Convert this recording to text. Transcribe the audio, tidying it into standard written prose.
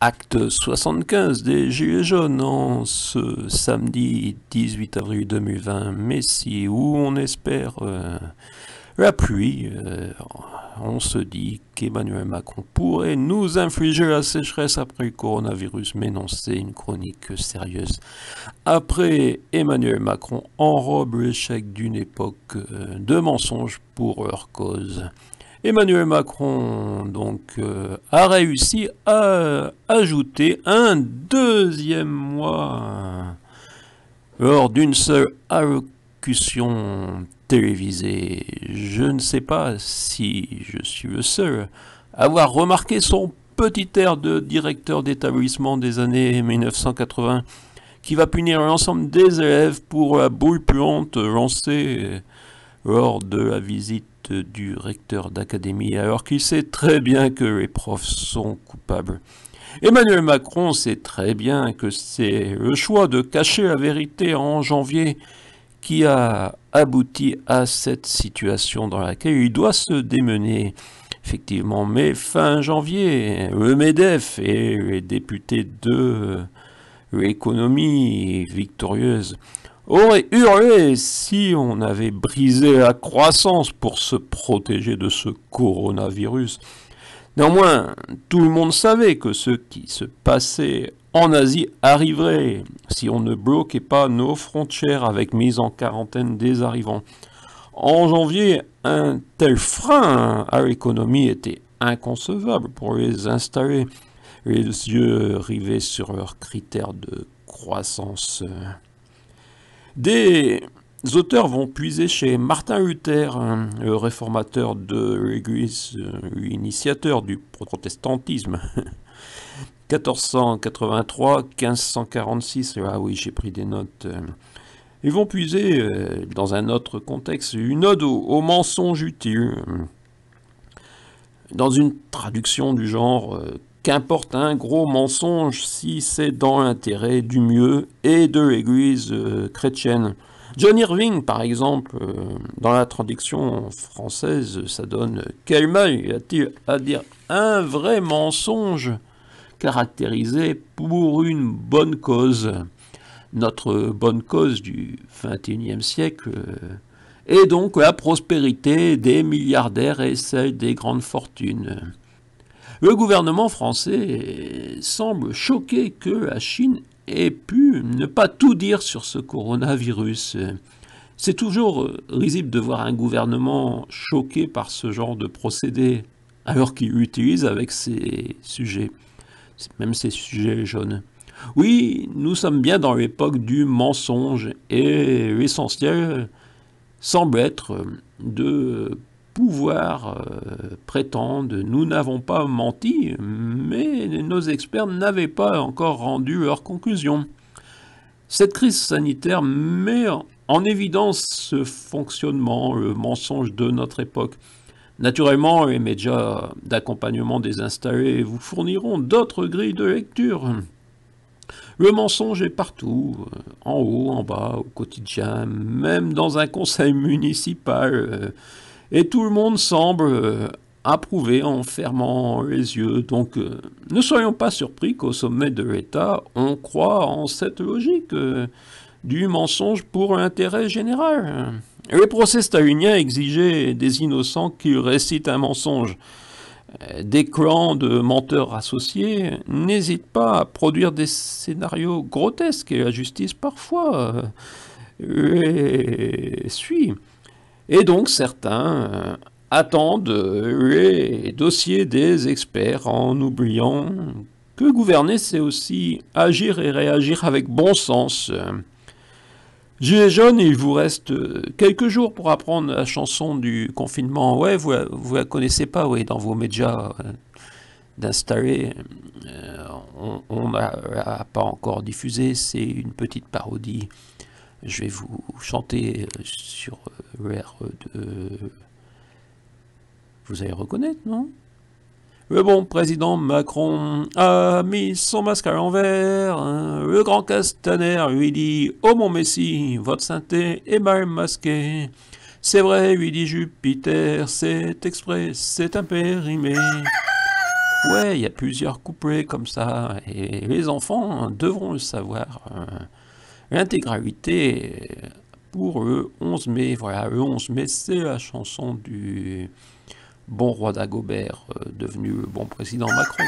Acte 75 des Gilets jaunes en ce samedi 18 avril 2020, Messi, où on espère la pluie. On se dit qu'Emmanuel Macron pourrait nous infliger la sécheresse après le coronavirus, mais non, c'est une chronique sérieuse. Après, Emmanuel Macron enrobe l'échec d'une époque de mensonges pour leur cause. Emmanuel Macron donc a réussi à ajouter un deuxième mois lors d'une seule allocution télévisée. Je ne sais pas si je suis le seul à avoir remarqué son petit air de directeur d'établissement des années 1980 qui va punir l'ensemble des élèves pour la boule puante lancée lors de la visite du recteur d'académie, alors qu'il sait très bien que les profs sont coupables. Emmanuel Macron sait très bien que c'est le choix de cacher la vérité en janvier qui a abouti à cette situation dans laquelle il doit se démener. Effectivement, mais fin janvier, le MEDEF et les députés de l'économie victorieuse aurait hurlé si on avait brisé la croissance pour se protéger de ce coronavirus. Néanmoins, tout le monde savait que ce qui se passait en Asie arriverait si on ne bloquait pas nos frontières avec mise en quarantaine des arrivants. En janvier, un tel frein à l'économie était inconcevable pour les installer, les yeux rivés sur leurs critères de croissance. Des auteurs vont puiser chez Martin Luther, le réformateur de l'Église, l'initiateur du protestantisme. 1483-1546, là oui j'ai pris des notes. Ils vont puiser, dans un autre contexte, une ode au mensonge utile. Dans une traduction du genre qu'importe un gros mensonge si c'est dans l'intérêt du mieux et de l'Église chrétienne. John Irving, par exemple, dans la traduction française, ça donne « Quel mal y a-t-il à dire un vrai mensonge caractérisé pour une bonne cause ?» Notre bonne cause du XXIe siècle est donc la prospérité des milliardaires et celle des grandes fortunes. Le gouvernement français semble choqué que la Chine ait pu ne pas tout dire sur ce coronavirus. C'est toujours risible de voir un gouvernement choqué par ce genre de procédé, alors qu'il l'utilise avec ses sujets, même ses sujets jaunes. Oui, nous sommes bien dans l'époque du mensonge, et l'essentiel semble être de pouvoir prétendre nous n'avons pas menti, mais nos experts n'avaient pas encore rendu leurs conclusions. Cette crise sanitaire met en évidence ce fonctionnement, le mensonge de notre époque. Naturellement, les médias d'accompagnement désinstallés vous fourniront d'autres grilles de lecture. Le mensonge est partout, en haut, en bas, au quotidien, même dans un conseil municipal. Et tout le monde semble approuver en fermant les yeux. Donc, ne soyons pas surpris qu'au sommet de l'État, on croit en cette logique du mensonge pour l'intérêt général. Les procès staliniens exigeaient des innocents qu'ils récitent un mensonge. Des clans de menteurs associés n'hésitent pas à produire des scénarios grotesques et la justice parfois les suit. Et donc certains attendent les dossiers des experts en oubliant que gouverner c'est aussi agir et réagir avec bon sens. Gilets jaunes, il vous reste quelques jours pour apprendre la chanson du confinement. Ouais, vous la connaissez pas, ouais, dans vos médias d'installer. On ne l'a pas encore diffusée, c'est une petite parodie. Je vais vous chanter sur l'air de... Vous allez reconnaître, non ? Le bon président Macron a mis son masque à l'envers. Le grand Castaner lui dit « Oh mon Messie, votre sainteté est mal masquée. » C'est vrai, lui dit Jupiter, c'est exprès, c'est impérimé. Ouais, il y a plusieurs couplets comme ça, et les enfants devront le savoir. L'intégralité pour le 11 mai. Voilà, le 11 mai, c'est la chanson du bon roi Dagobert, devenu le bon président Macron.